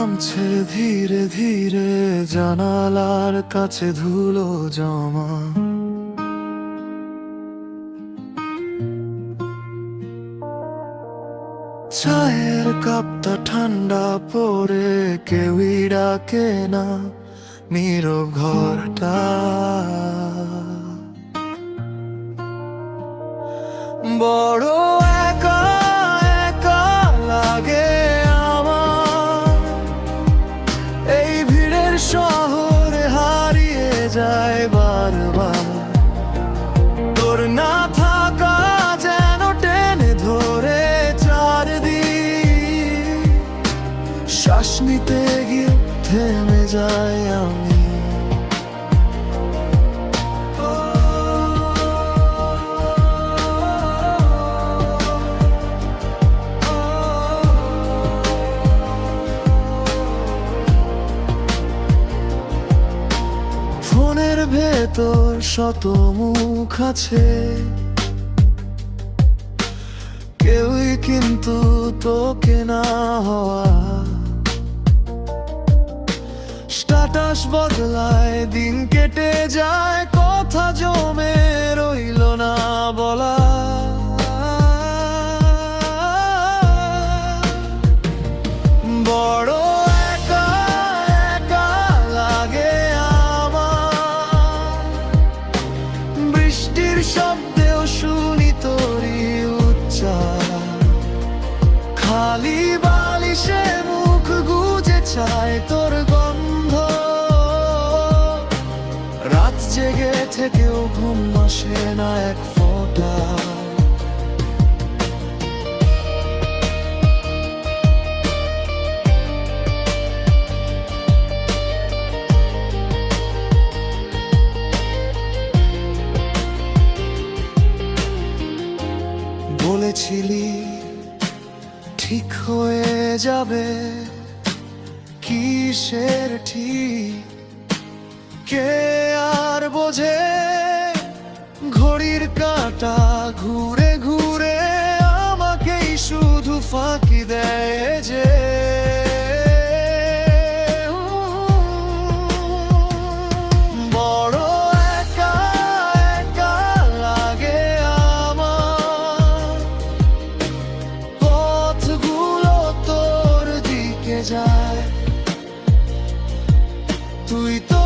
নামছে ধীরে ধীরে, জানালার কাছে ধুলো জমা। চায়ের কাপটা ঠান্ডা পড়ে, কেউই ডাকে না, নীরব ঘরটা। বড় একা একা লাগে আমার, এই ভিড়ের শহরে হারিয়ে যায় বারবার। তোর না থাকা যেন টেনে ধরে চারদিক, শ্বাস নিতে গিয়ে থেমে যায় আমি। ফোনের ভেতর শত মুখ আছে, কেউই কিন্তু তোকে না হওয়া। স্ট্যাটাস বদলায়, দিন কেটে যায়, কথা জমে রইল না বলা। বড় একা একা লাগে আমার, বৃষ্টির শব্দেও শুনি তোরই উচ্চার। খালি বালিশে মুখ গুজে চায় তোর গন্ধ, রাত জেগে থেকেও ঘুম আসে না এক ফোঁটা। বলেছিলি ঠিক হয়ে যাবে, কিসের ঠিক কে আর বোঝে। ঘড়ির কাঁটা ঘুরে ঘুরে আমাকেই শুধু ফাঁকি দেয় যে। বড় একা একা লাগে আমার, পথগুলো তোর দিকে যায়, তুই তো